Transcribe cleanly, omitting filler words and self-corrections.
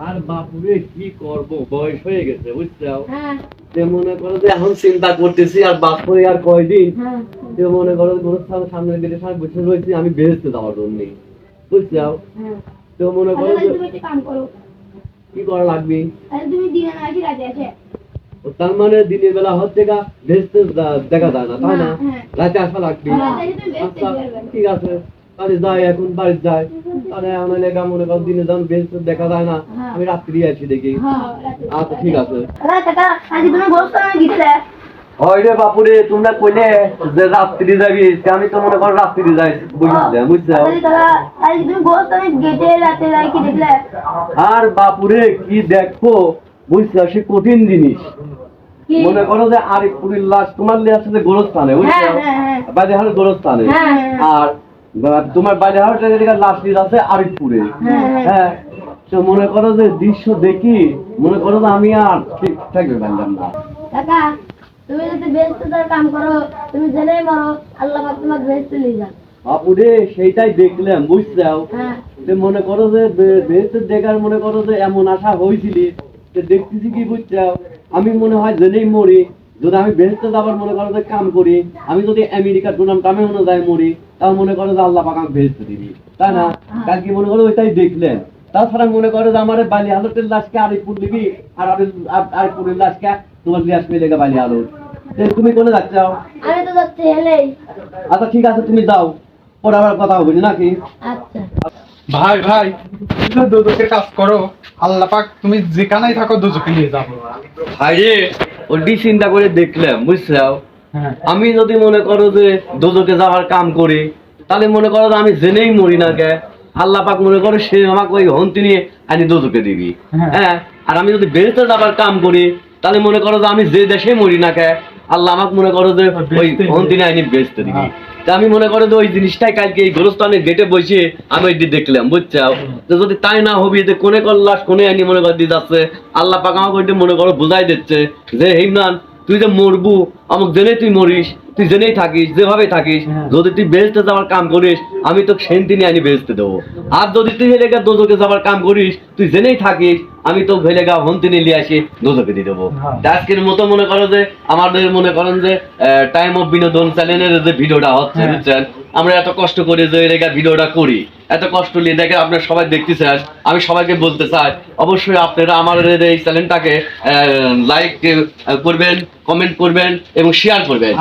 আর বাপুরে কি করব, বয়স হয়ে গেছে বুঝছো। মনে করো যে এখন চিন্তা করতেছি আর বাপুরে আর কয়দিন মনে করো গোরস্থান সামনের দিকে সব বসে রয়েছি আমি বেহেস্তে যাওয়ার জন্য বুঝছো। তো মনে করো কি করা লাগবে, তার মানে দিনের বেলা হচ্ছে গা বেহেস্তে দেখা যায় না তাই না, রাতে আসা লাগবে। আচ্ছা ঠিক আছে, তাহলে যাই এখন বাড়ি যাই, তাহলে আমার লেখা মনে করো দিনে যখন বেহেস্তে দেখা যায় না আমি রাত্রি আসি দেখি। আচ্ছা ঠিক আছে। হয় রে বাপুরে, তোমরা কইলে যে রাত্রি যাবি, আমি তো মনে করো রাত্রি যাই বুঝছো। আর বাপুরে কি দেখো বুঝছো, সে কঠিন জিনিস। মনে করো যে আরিফপুরের লাশ তোমার লিয়ে আছে যে গোরস্থানে বুঝছো, বাজেহার গোরস্থানে, আর তোমার বাজেহার লাশ লিয়ে আছে আরিফপুরে। হ্যাঁ, তো মনে করো যে দৃশ্য দেখি মনে করো যে আমি আর ঠিক থাকবে পারলাম না। তুমি যদি বেহেশতের কাম করো, তুমি জেনে মরো, আল্লাহ পাক তোমাকে বেহেশতে নিয়ে যান। বাপুরে সেইটাই দেখলাম বুঝছো। মনে করো যে বেহেশতের দেখার মনে করো যে এমন আশা হয়েছিল, দেখতেছি কি বুঝছো, আমি মনে হয় জেনেই মরি। যদি আমি বেহেশতে যাবার মনে করো যে কাম করি, আমি যদি আমেরিকার ডোনাম কামে মনে যায় মরি, তাও মনে করো যে আল্লাহ পাক আমাকে বেহেশতে দিবি তাই না। কালকে মনে করো ওইটাই দেখলেন। তাছাড়া মনে করো যে আমার বালি হালতের লাশকে আরিফপুর দিবি, আর আরিফপুরের লাশকে তোমার লিয়ে আসবে লেগে বালি আলো। তুমি কোনে যাচ্ছ? আমি তো যাচ্ছি হেলেই। আচ্ছা ঠিক আছে, তুমি যাও, পরে আবার কথা হবে নাকি। আচ্ছা ভাই ভাই, তুমি দুজকের কাজ করো, আল্লাহ পাক তুমি যেখানেই থাকো দুজকে নিয়ে যাবো। ভাই রে, ওটি চিন্তা করে দেখলাম বুঝছো। আমি যদি মনে করো যে দুজকে যাওয়ার কাম করি, তাহলে মনে করো যে আমি জেনেই মরি না কে, আল্লাহ পাক মনে করো সে আমাকে ওই হন্তি নিয়ে আনি দুজকে দিবি। হ্যাঁ, আর আমি যদি বেহেশতে যাবার কাম করি, তাহলে মনে করো যে আমি যে দেশে মরি না কে, আল্লাহ আমাকে মনে করো যে ওই হন্তি নিয়ে আনি বেহেশতে দিবি। আমি মনে করো যে ওই জিনিসটাই কালকে এই গোরস্থানের গেটে বসে আমি ওইটি দেখলাম বুঝছো। যদি তাই না হবি যে কোনে করলাস কোনে আনি মনে কর দিয়ে যাচ্ছে, আল্লাহ পাক আমাকে ওইটা মনে করো বুঝাই দিচ্ছে যে হিমনান তুই যে মরবু আমাকে জেনে তুই মরিস, তুই জেনেই থাকিস যেভাবে থাকিস, যদি তুই বেহেশতে যাওয়ার কাম করিস আমি তো সেন্তি নিয়ে আনি বেহেশতে দেবো। আর যদি তুই হেলেগা দোজকে যাওয়ার কাম করিস, তুই জেনেই থাকিস আমি তো হেলেগা হন্তি নিয়ে আসি দোজকে দিয়ে দেবো। আজকের মতো মনে করো যে আমাদের মনে করেন যে টাইম অফ বিনোদন চ্যানেলের যে ভিডিওটা হচ্ছে বুঝছেন, আমরা এত কষ্ট করে যে রেগা ভিডিওটা করি, এত কষ্ট নিয়ে দেখে আপনারা সবাই দেখতে চান। আমি সবাইকে বলতে চাই অবশ্যই আপনারা আমাদের এই চ্যানেলটাকে লাইক করবেন, কমেন্ট করবেন এবং শেয়ার করবেন।